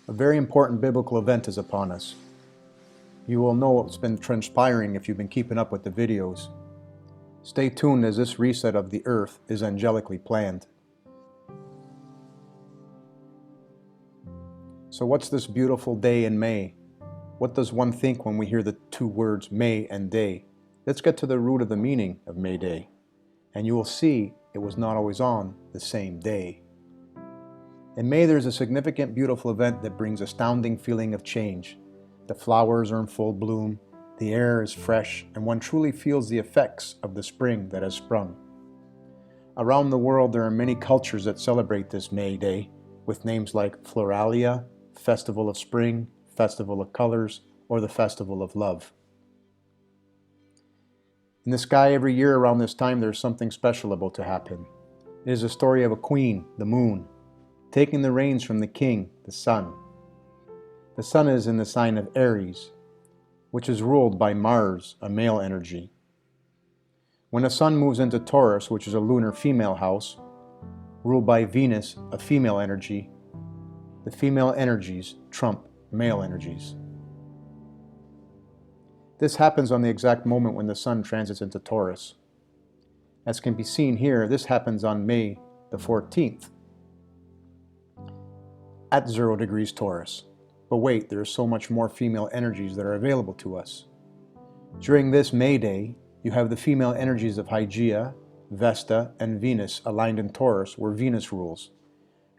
A very important biblical event is upon us. You will know what's been transpiring if you've been keeping up with the videos. Stay tuned as this reset of the earth is angelically planned. So what's this beautiful day in May? What does one think when we hear the two words May and day? Let's get to the root of the meaning of MayDay, and you will see it was not always on the same day. In May, there's a significant, beautiful event that brings astounding feeling of change. The flowers are in full bloom, the air is fresh, and one truly feels the effects of the spring that has sprung. Around the world, there are many cultures that celebrate this May Day, with names like Floralia, Festival of Spring, Festival of Colors, or the Festival of Love. In the sky every year around this time, there's something special about to happen. It is a story of a queen, the moon, taking the reins from the king, the sun. The sun is in the sign of Aries, which is ruled by Mars, a male energy. When the sun moves into Taurus, which is a lunar female house, ruled by Venus, a female energy, the female energies trump male energies. This happens on the exact moment when the sun transits into Taurus. As can be seen here, this happens on May the 14th at 0 degrees Taurus. But wait, there is so much more female energies that are available to us. During this May Day, you have the female energies of Hygeia, Vesta, and Venus aligned in Taurus, where Venus rules.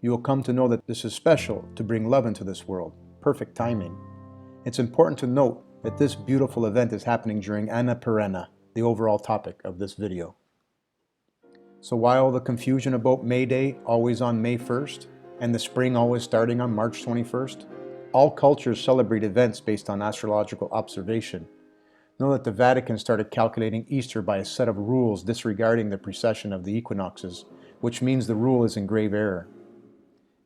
You will come to know that this is special to bring love into this world. Perfect timing. It's important to note that this beautiful event is happening during Anna Perenna, the overall topic of this video. So why all the confusion about May Day always on May 1st, and the spring always starting on March 21st? All cultures celebrate events based on astrological observation. Know that the Vatican started calculating Easter by a set of rules disregarding the precession of the equinoxes, which means the rule is in grave error.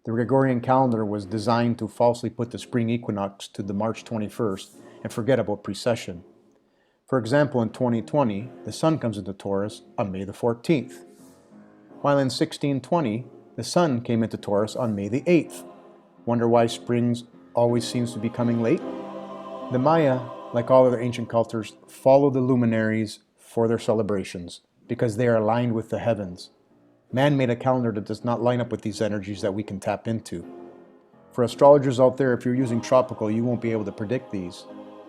The Gregorian calendar was designed to falsely put the spring equinox to the March 21st and forget about precession. For example, in 2020, the sun comes into Taurus on May the 14th, while in 1620, the sun came into Taurus on May the 8th. Wonder why springs always seems to be coming late? The Maya, like all other ancient cultures, follow the luminaries for their celebrations because they are aligned with the heavens. Man made a calendar that does not line up with these energies that we can tap into. For astrologers out there, if you're using tropical, you won't be able to predict these.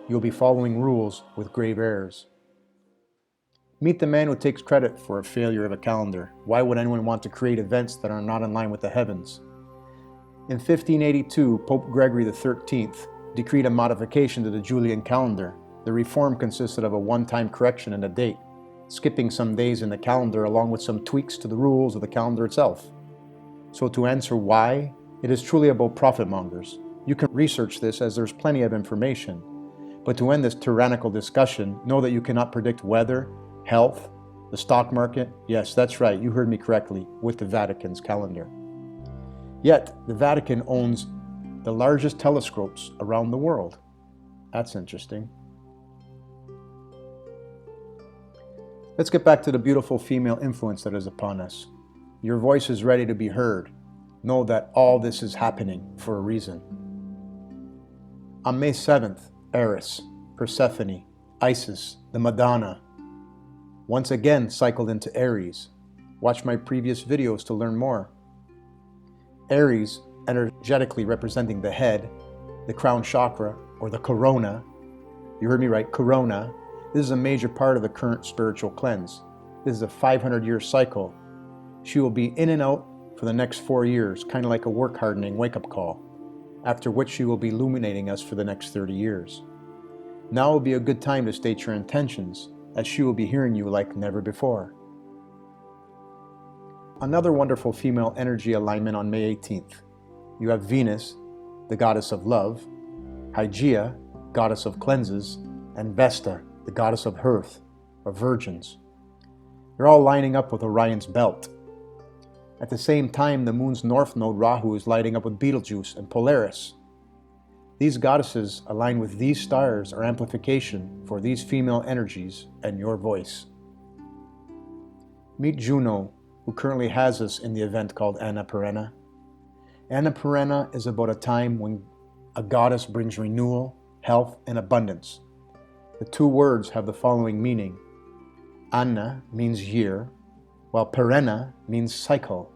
You'll be following rules with grave errors. Meet the man who takes credit for a failure of a calendar. Why would anyone want to create events that are not in line with the heavens? In 1582, Pope Gregory XIII decreed a modification to the Julian calendar. The reform consisted of a one-time correction in a date, skipping some days in the calendar along with some tweaks to the rules of the calendar itself. So to answer why, it is truly about profit mongers. You can research this as there's plenty of information. But to end this tyrannical discussion, know that you cannot predict weather, health, the stock market. Yes, that's right, you heard me correctly, with the Vatican's calendar. Yet, the Vatican owns the largest telescopes around the world. That's interesting. Let's get back to the beautiful female influence that is upon us. Your voice is ready to be heard. Know that all this is happening for a reason. On May 7th, Eris, Persephone, Isis, the Madonna, once again cycled into Aries. Watch my previous videos to learn more. Aries, energetically representing the head, the crown chakra, or the corona. You heard me right, corona. This is a major part of the current spiritual cleanse. This is a 500-year cycle. She will be in and out for the next 4 years, kind of like a work hardening wake-up call, after which she will be illuminating us for the next 30 years. Now will be a good time to state your intentions, as she will be hearing you like never before. Another wonderful female energy alignment on May 18th. You have Venus, the goddess of love, Hygeia, goddess of cleanses, and Vesta, the goddess of hearth, or virgins. They're all lining up with Orion's belt. At the same time, the moon's north node Rahu is lighting up with Betelgeuse and Polaris. These goddesses align with these stars are amplification for these female energies and your voice. Meet Juno, who currently has us in the event called Anna Perenna. Anna Perenna is about a time when A goddess brings renewal, health, and abundance. The two words have the following meaning. Anna means year, while perenna means cycle.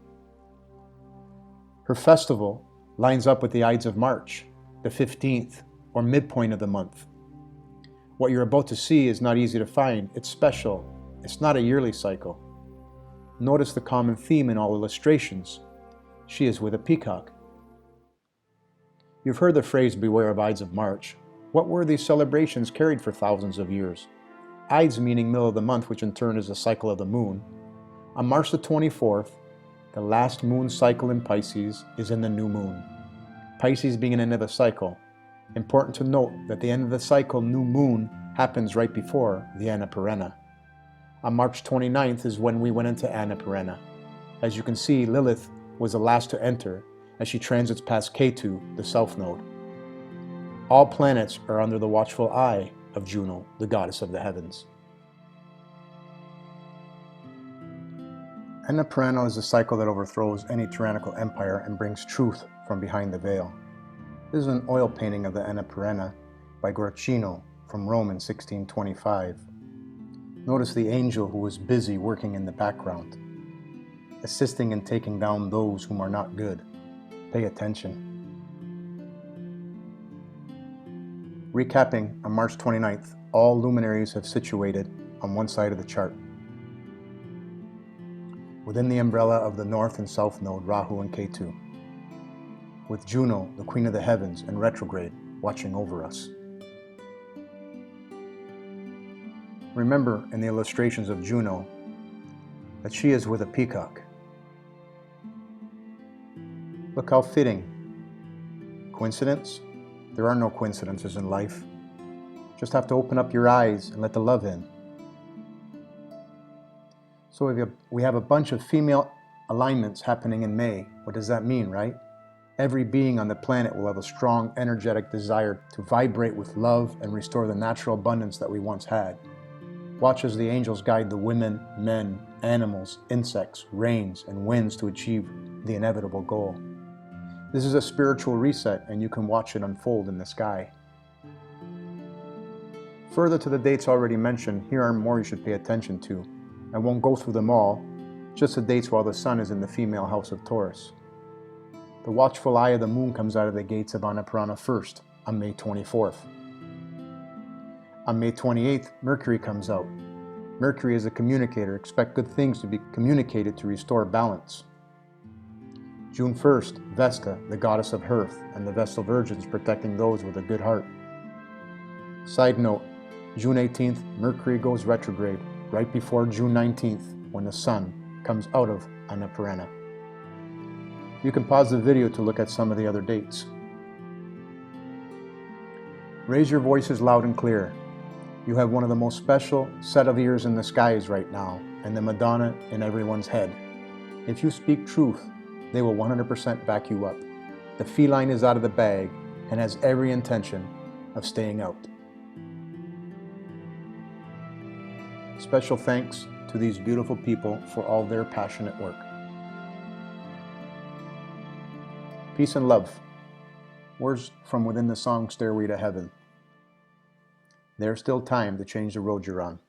Her festival lines up with the Ides of March, the 15th, or midpoint of the month. What you're about to see is not easy to find. It's special. It's not a yearly cycle. Notice the common theme in all illustrations. She is with a peacock. You've heard the phrase, beware of Ides of March. What were these celebrations carried for thousands of years? Ides meaning middle of the month, which in turn is the cycle of the moon. On March the 24th, the last moon cycle in Pisces is in the new moon. Pisces being an end of a cycle. Important to note that the end of the cycle, new moon, happens right before the Anna Perenna. On March 29th is when we went into Anna Perenna. As you can see, Lilith was the last to enter as she transits past Ketu, the south node. All planets are under the watchful eye of Juno, the goddess of the heavens. Anna Perenna is a cycle that overthrows any tyrannical empire and brings truth from behind the veil. This is an oil painting of the Anna Perenna by Guercino from Rome in 1625. Notice the angel who was busy working in the background, assisting in taking down those whom are not good. Pay attention. Recapping, on March 29th, all luminaries have situated on one side of the chart. Within the umbrella of the North and South Node, Rahu and Ketu, with Juno, the Queen of the Heavens, in retrograde, watching over us. Remember in the illustrations of Juno that she is with a peacock. Look how fitting. Coincidence? There are no coincidences in life. Just have to open up your eyes and let the love in. So we have a bunch of female alignments happening in May. What does that mean, right? Every being on the planet will have a strong, energetic desire to vibrate with love and restore the natural abundance that we once had. Watch as the angels guide the women, men, animals, insects, rains, and winds to achieve the inevitable goal. This is a spiritual reset, and you can watch it unfold in the sky. Further to the dates already mentioned, here are more you should pay attention to. I won't go through them all, just the dates while the sun is in the female house of Taurus. The watchful eye of the moon comes out of the gates of Annapurna first, on May 24th. On May 28th, Mercury comes out. Mercury is a communicator. Expect good things to be communicated to restore balance. June 1st, Vesta, the goddess of hearth, and the Vestal Virgins protecting those with a good heart. Side note, June 18th, Mercury goes retrograde, right before June 19th, when the sun comes out of Annapurna. You can pause the video to look at some of the other dates. Raise your voices loud and clear. You have one of the most special set of ears in the skies right now, and the Madonna in everyone's head. If you speak truth, they will 100% back you up. The feline is out of the bag and has every intention of staying out. Special thanks to these beautiful people for all their passionate work. Peace and love. Words from within the song Stairway to Heaven. There's still time to change the road you're on.